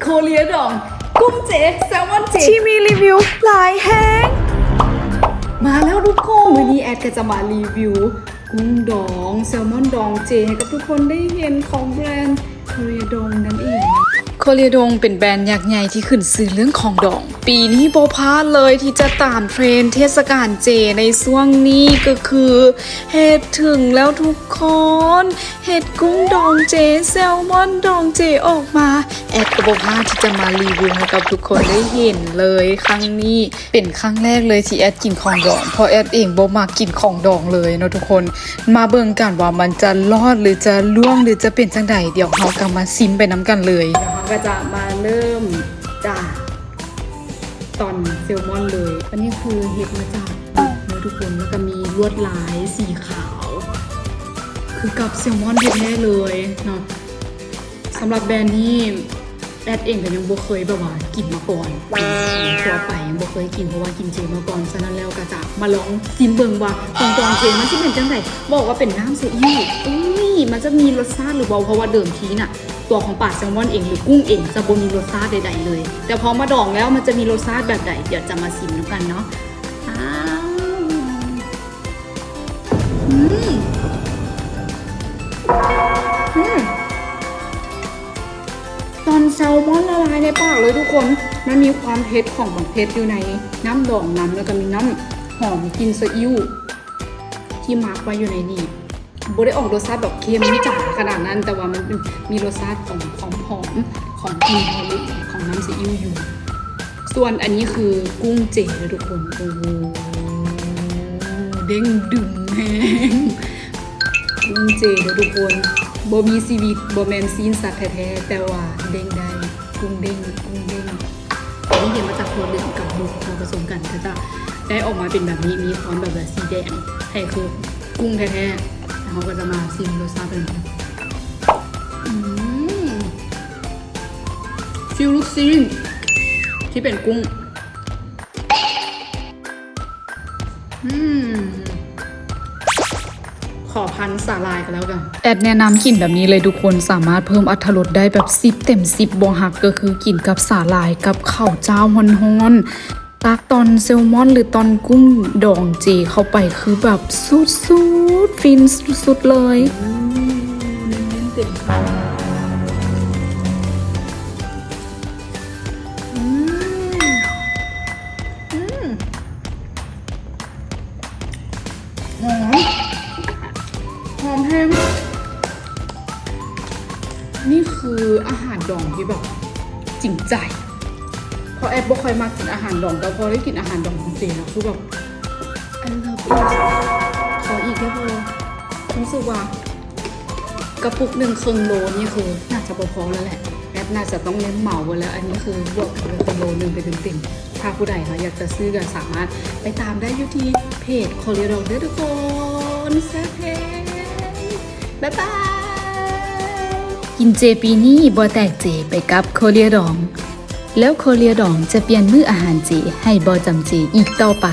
โคเรียดองกุ้งเจแซลมอนเจที่มีรีวิวหลายแห้งมาแล้วทุกคนวันนี้แอดก็จะมารีวิวกุ้งดองแซลมอนดองเจให้กับทุกคนได้เห็นของแบรนด์โคเรียดองนั่นเองโคเรียดองเป็นแบรนด์ยักษ์ใหญ่ที่ขึ้นชื่อเรื่องของดองปีนี้โบพลาดเลยที่จะตามเทรนด์เทศกาลเจในช่วงนี้ก็คือเห็ดถึงแล้วทุกคนเห็ดกุ้งดองเจแซลมอนดองเจออกมาแอดก็โบพลาดที่จะมารีวิวให้กับทุกคนได้เห็นเลยครั้งนี้เป็นครั้งแรกเลยที่แอดกินของดองเพราะแอดเองโบมากินของดองเลยเนาะทุกคนมาเบิ่งกันว่ามันจะรอดหรือจะล่วงหรือจะเป็นจังใดเดี๋ยวเรากำมาซิมไปน้ำกันเลยก็จะมาเริ่มจากตอนแซลมอนเลยอันนี้คือเห็ดมาจากเนื้อทุกคนแล้วก็มีลวดลายสีขาวคือกับแซลมอนเห็ดแน่เลยเนาะสำหรับแบรนด์นี้แอดเองก็ยังบ่เคยแบบว่ากินมาก่อนตัวไปยังบ่เคยกินเพราะว่ากินเจมาก่อนฉะนั้นแล้วก็จะมาลองชิมเบิ่งว่าของดองเจมันจะเป็นจังไดบอกว่าเป็นน้ำซีอิ๊วมันจะมีรสชาติหรือเปล่าเพราะว่าเดิมทีน่ะตัวของปลาแซลมอนเองหรือกุ้งเองจะบ่มีรสชาติใดๆเลยแต่พอมาดองแล้วมันจะมีรสชาติแบบใดเดี๋ยวจะมาชิมกันเนาะตอนแซลมอนละลายในปากเลยทุกคนมันมีความเผ็ดของเผ็ดอยู่ในน้ำดองน้ำแล้วก็มีน้ำหอมกลิ่นซีอิ๊วที่มาร์กไว้อยู่ในนี้บ่ได้ออกรสชาติแบบเค็มจ๋าขนาดนั้นแต่ว่ามันมีรสชาติของหอมของกลิ่นของน้ำซีอิ๊วอยู่ส่วนอันนี้คือกุ้งเจเลยทุกคนโอ้โหเด้งดึงแห้งกุ้งเจเลยทุกคนบ่มีชีวิตบ่แมนซีนสัตว์แท้ๆแต่ว่าเด้งได้กุ้งเด้งอันนี้เห็นมาจากถั่วเหลืองกับบุกมาผสมกันก็จะได้ออกมาเป็นแบบนี้มีความแบบสีแดงแท้คือกุ้งแท้ๆเขาก็จะมาซิมรสชาติเป็นฟิลลูกซีนที่เป็นกุ้งขอพันสาลายกันแล้วกันแอดแนะนำกินแบบนี้เลยทุกคนสามารถเพิ่มอรรถรสได้แบบ10 เต็ม 10บ่หักก็คือกินกับสาลายกับข้าวเจ้าฮ้อนๆตักตอนแซลมอนหรือตอนกุ้งดองเจเข้าไปคือแบบสุดๆฟินสุดๆเลยเต็มหอมแห้งนี่คืออาหารดองที่แบบจริงใจเพราะแอดบ่ค่อยมากินอาหารดองแต่พอได้กินอาหารดองของเจแล้วคือแบบI love it ขออีกได้พอรู้สึกว่ากระปุก1 ครึ่งโลนี่คือน่าจะพอแล้วแหละแอดน่าจะต้องเล่นเหมาไว้แล้วอันนี้คือบวกเป็นโลนึงไปเต็มๆถ้าผู้ใดค่ะอยากจะซื้อก็สามารถไปตามได้อยู่ที่เพจโคเรียดองด้วยทุกคนแซ่บเพจบ๊ายบายกินเจปีนี้บ่แตกเจไปกับโคเรียดองแล้วโคเรียดองจะเปลี่ยนมื้ออาหารเจให้บ่จำเจอีกต่อไป